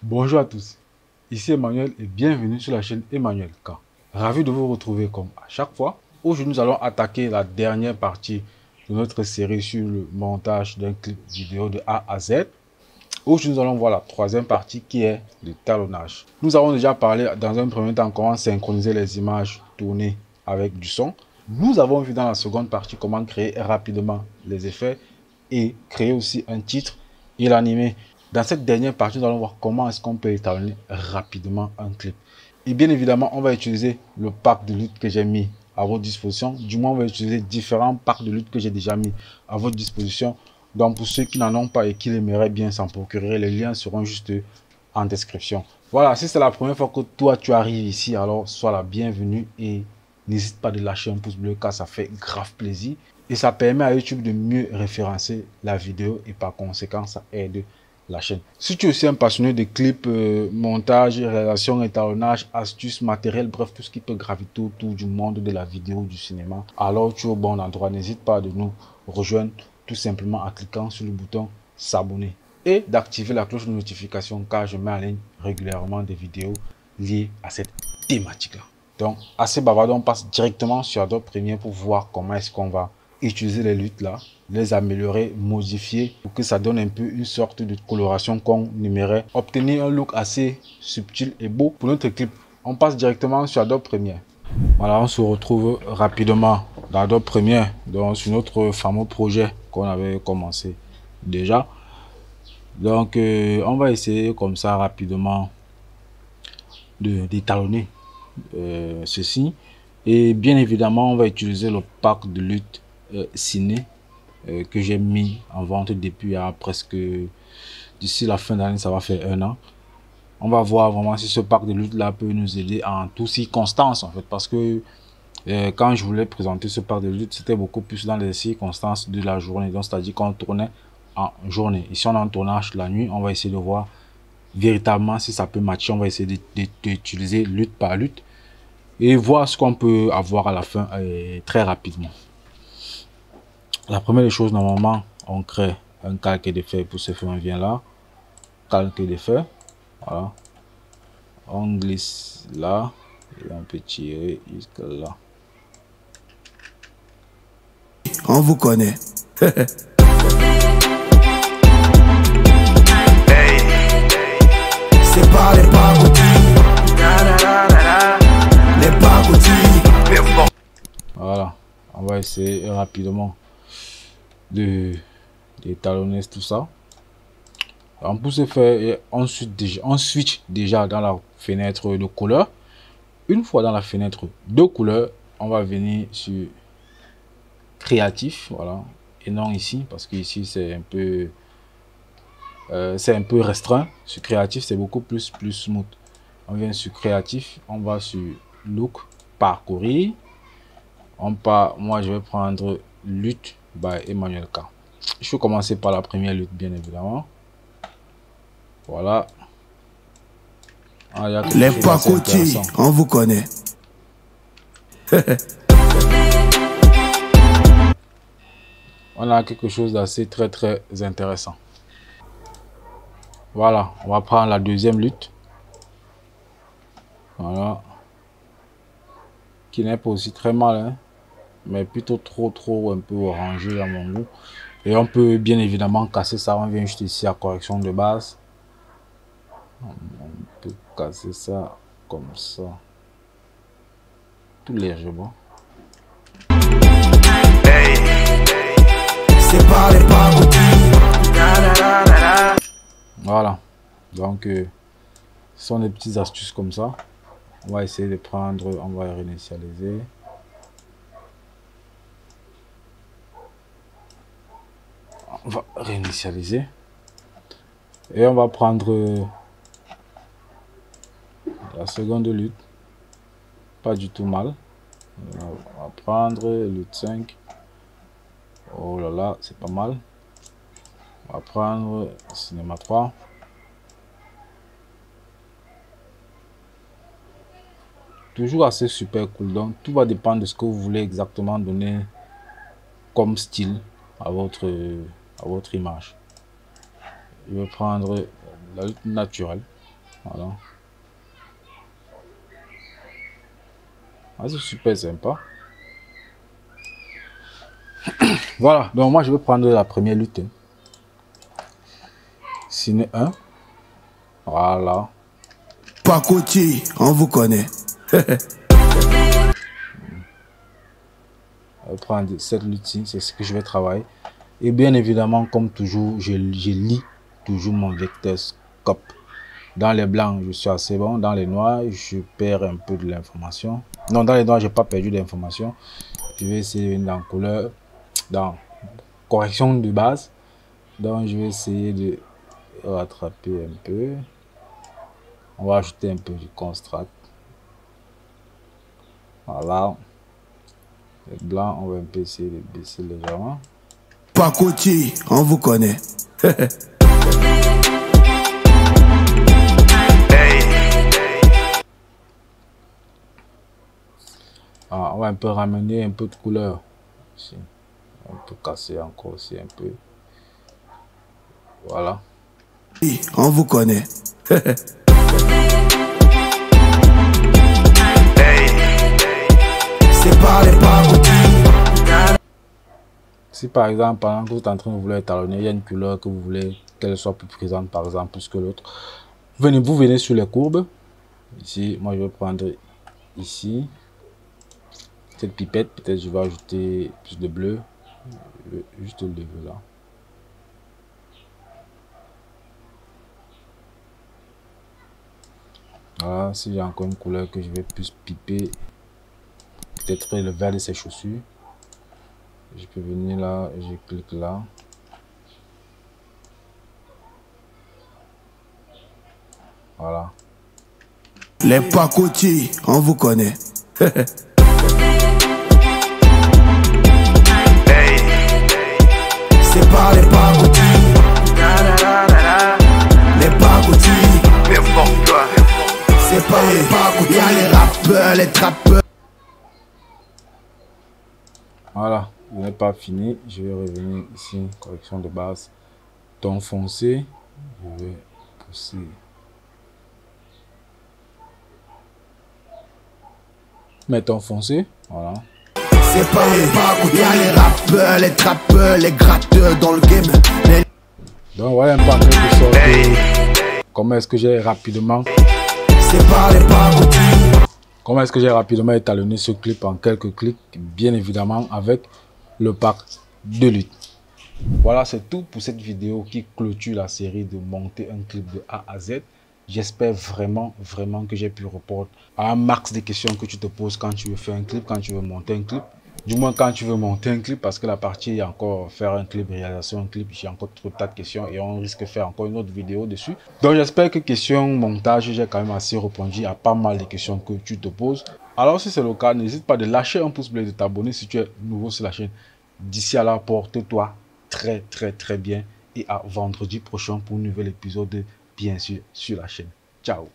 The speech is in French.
Bonjour à tous, ici Emmanuel et bienvenue sur la chaîne Emmanuel K. Ravi de vous retrouver comme à chaque fois. Aujourd'hui, nous allons attaquer la dernière partie de notre série sur le montage d'un clip vidéo de A à Z. Aujourd'hui, nous allons voir la troisième partie qui est le talonnage. Nous avons déjà parlé dans un premier temps comment synchroniser les images tournées avec du son. Nous avons vu dans la seconde partie comment créer rapidement les effets et créer aussi un titre et l'animer. Dans cette dernière partie, nous allons voir comment est-ce qu'on peut étalonner rapidement un clip. Et bien évidemment, on va utiliser le pack de lutte que j'ai mis à votre disposition. Du moins, on va utiliser différents packs de lutte que j'ai déjà mis à votre disposition. Donc, pour ceux qui n'en ont pas et qui l'aimeraient bien s'en procurer, les liens seront juste en description. Voilà, si c'est la première fois que toi, tu arrives ici, alors sois la bienvenue et n'hésite pas de lâcher un pouce bleu car ça fait grave plaisir. Et ça permet à YouTube de mieux référencer la vidéo et par conséquent, ça aide la chaîne. Si tu es aussi un passionné de clips, montage, réalisation, étalonnage, astuces, matériel, bref, tout ce qui peut graviter autour du monde de la vidéo, du cinéma, alors tu es au bon endroit. N'hésite pas de nous rejoindre tout simplement en cliquant sur le bouton s'abonner et d'activer la cloche de notification car je mets en ligne régulièrement des vidéos liées à cette thématique-là. Donc, assez bavardeux, on passe directement sur Adobe Premiere pour voir comment est-ce qu'on va utiliser les luttes là, les améliorer, modifier pour que ça donne un peu une sorte de coloration qu'on aimerait obtenir un look assez subtil et beau pour notre clip. On passe directement sur Adobe Premiere. Voilà, on se retrouve rapidement dans Adobe Premiere, donc sur notre fameux projet qu'on avait commencé déjà. Donc on va essayer comme ça rapidement d'étalonner ceci, et bien évidemment on va utiliser le pack de lutte ciné que j'ai mis en vente depuis presque, d'ici la fin d'année ça va faire 1 an. On va voir vraiment si ce pack de lutte là peut nous aider en toutes circonstances en fait, parce que quand je voulais présenter ce pack de lutte, c'était beaucoup plus dans les circonstances de la journée, donc c'est à dire qu'on tournait en journée. Ici on est en tournage la nuit, on va essayer de voir véritablement si ça peut matcher. On va essayer d'utiliser lutte par lutte et voir ce qu'on peut avoir à la fin très rapidement. La première des choses, normalement, on crée un calque d'effet. Pour ce faire, on vient là, calque d'effet, voilà, on glisse là et on peut tirer jusqu'à là. On vous connaît. C'est pas les pagoutis. Les pagoutis. Voilà, on va essayer rapidement d'étalonner tout ça. On peut se faire ensuite on switch déjà dans la fenêtre de couleur. Une fois dans la fenêtre de couleur, on va venir sur créatif, voilà, et non ici parce que ici c'est un peu restreint. Sur créatif c'est beaucoup plus smooth. On vient sur créatif, on va sur look, parcourir, on part. Moi je vais prendre lutte by Emmanuel K. Je vais commencer par la première lutte bien évidemment. Voilà. Ah, les pagoutis, on vous connaît. On a quelque chose d'assez très intéressant. Voilà, on va prendre la deuxième lutte. Voilà. Qui n'est pas aussi très mal, hein, mais plutôt trop un peu orangé à mon goût. Et on peut bien évidemment casser ça. On vient juste ici à correction de base. On peut casser ça comme ça. Tout légèrement. C'est pas les pagoutis. Voilà. Donc, ce sont des petites astuces comme ça. On va essayer de prendre, on va réinitialiser. On va réinitialiser. Et on va prendre la seconde lutte. Pas du tout mal. On va prendre lutte 5. Oh là là, c'est pas mal. On va prendre cinéma 3. Toujours assez super cool. Donc tout va dépendre de ce que vous voulez exactement donner comme style à votre image. Je vais prendre la lutte naturelle. Voilà. Ah, c'est super sympa. Voilà, donc moi je vais prendre la première lutte. Ciné 1. Voilà. Pakoti, on vous connaît. Je vais prendre cette lutte-ci, c'est ce que je vais travailler. Et bien évidemment, comme toujours, je lis toujours mon vecteur scope. Dans les blancs, je suis assez bon. Dans les noirs, je perds un peu de l'information. Non, dans les noirs, je n'ai pas perdu d'information. Je vais essayer de venir dans couleur, dans correction de base. Donc, je vais essayer de rattraper un peu. On va ajouter un peu du contraste. Voilà. Les blancs, on va un peu essayer de baisser légèrement. Pakoti, on vous connaît. Ah, on va un peu ramener un peu de couleur. Ici. Un peu casser encore aussi un peu. Voilà. On vous connaît. C'est pas les Pakoti. Si par exemple, pendant que vous êtes en train de vouloir étalonner, il y a une couleur que vous voulez qu'elle soit plus présente, par exemple, plus que l'autre. Vous venez sur les courbes. Ici, moi je vais prendre ici. Cette pipette, peut-être je vais ajouter plus de bleu. Je vais juste le lever là. Voilà, si j'ai encore une couleur que je vais plus piper, peut-être le vert de ses chaussures. Je peux venir là, je clique là. Voilà. Les Pakoti, on vous connaît. C'est pas les Pakoti. Les Pakoti. C'est pas les Pakoti. Y'a les rappeurs, les trappeurs. Voilà, je n'ai pas fini. Je vais revenir ici, correction de base. Ton foncé, je vais pousser. Mais ton foncé, voilà. C'est pas les Pakoti. Y'a les rappeurs, les trappeurs, les gratteurs dans le game. Donc voilà un peu en quelque sorte comment est-ce que j'ai rapidement comment est-ce que j'ai rapidement étalonné ce clip en quelques clics, bien évidemment avec le pack de lutte. Voilà, c'est tout pour cette vidéo qui clôture la série de monter un clip de A à Z. J'espère vraiment que j'ai pu répondre à un max de questions que tu te poses quand tu veux faire un clip, quand tu veux monter un clip. Du moins quand tu veux monter un clip, parce que la partie est encore faire un clip, réalisation un clip, j'ai encore trop de tas de questions et on risque de faire encore une autre vidéo dessus. Donc j'espère que question montage, j'ai quand même assez répondu à pas mal de questions que tu te poses. Alors si c'est le cas, n'hésite pas de lâcher un pouce bleu et de t'abonner si tu es nouveau sur la chaîne. D'ici à là, porte-toi très bien et à vendredi prochain pour un nouvel épisode bien sûr sur la chaîne. Ciao.